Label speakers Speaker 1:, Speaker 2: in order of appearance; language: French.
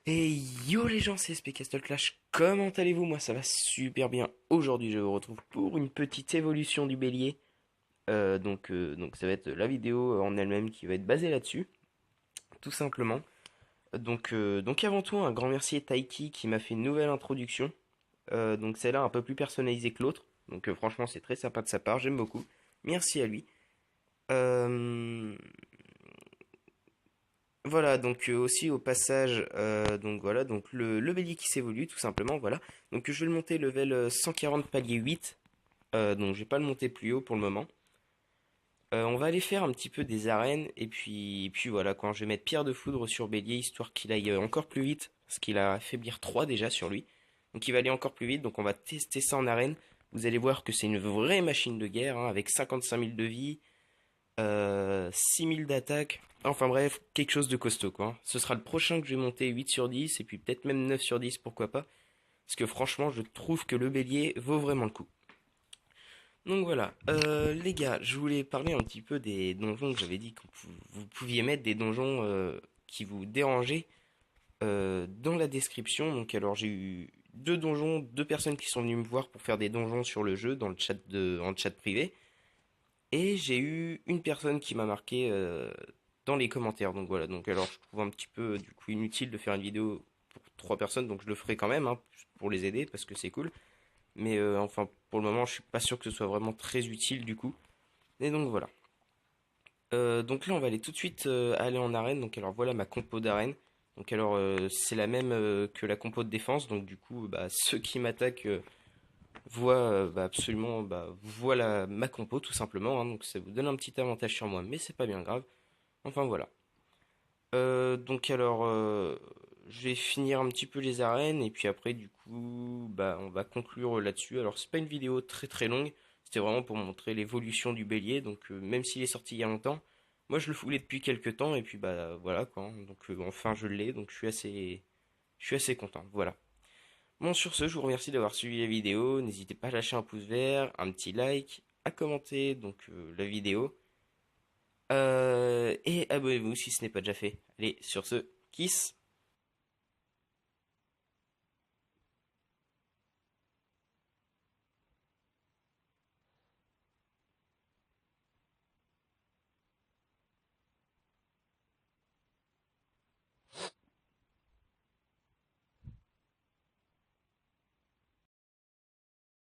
Speaker 1: Et yo les gens, c'est SP Castle Clash, comment allez-vous? Moi ça va super bien. Aujourd'hui je vous retrouve pour une petite évolution du bélier. Donc ça va être la vidéo en elle-même qui va être basée là-dessus, tout simplement. Donc avant tout, un grand merci à Taiki qui m'a fait une nouvelle introduction. Donc celle-là un peu plus personnalisée que l'autre. Donc franchement c'est très sympa de sa part, j'aime beaucoup. Merci à lui. Euh, Voilà, donc aussi au passage, donc voilà, donc le bélier qui s'évolue tout simplement, voilà. Donc je vais le monter level 140 palier 8, donc je vais pas le monter plus haut pour le moment. On va aller faire un petit peu des arènes, et puis voilà, quand je vais mettre pierre de foudre sur bélier, histoire qu'il aille encore plus vite, parce qu'il a affaiblir 3 déjà sur lui. Donc il va aller encore plus vite, donc on va tester ça en arène. Vous allez voir que c'est une vraie machine de guerre, hein, avec 55 000 de vie, 6000 d'attaque. Enfin bref, quelque chose de costaud quoi, hein. Ce sera le prochain que je vais monter 8 sur 10 et puis peut-être même 9 sur 10, pourquoi pas. Parce que franchement, je trouve que le bélier vaut vraiment le coup. Donc voilà, les gars, je voulais parler un petit peu des donjons que j'avais dit que vous pouviez mettre des donjons qui vous dérangeaient dans la description. Donc alors j'ai eu deux donjons, deux personnes qui sont venues me voir pour faire des donjons sur le jeu dans le chat en chat privé. Et j'ai eu une personne qui m'a marqué dans les commentaires. Donc voilà, donc alors je trouve un petit peu du coup inutile de faire une vidéo pour trois personnes, donc je le ferai quand même hein, pour les aider parce que c'est cool. Mais enfin pour le moment je suis pas sûr que ce soit vraiment très utile du coup. Et donc voilà. Donc là on va aller tout de suite aller en arène. Donc alors voilà ma compo d'arène. Donc alors c'est la même que la compo de défense. Donc du coup bah, ceux qui m'attaquent voit bah, absolument voit ma compo tout simplement, hein, donc ça vous donne un petit avantage sur moi, mais c'est pas bien grave. Enfin voilà. Donc alors je vais finir un petit peu les arènes et puis après du coup bah on va conclure là-dessus. Alors c'est pas une vidéo très très longue, c'était vraiment pour montrer l'évolution du bélier. Donc même s'il est sorti il y a longtemps, moi je le voulais depuis quelques temps et puis bah voilà quoi, hein. Donc enfin je l'ai, donc je suis assez content. Voilà. Bon, sur ce, je vous remercie d'avoir suivi la vidéo. N'hésitez pas à lâcher un pouce vert, un petit like, à commenter donc la vidéo. Et abonnez-vous si ce n'est pas déjà fait. Allez, sur ce, kiss!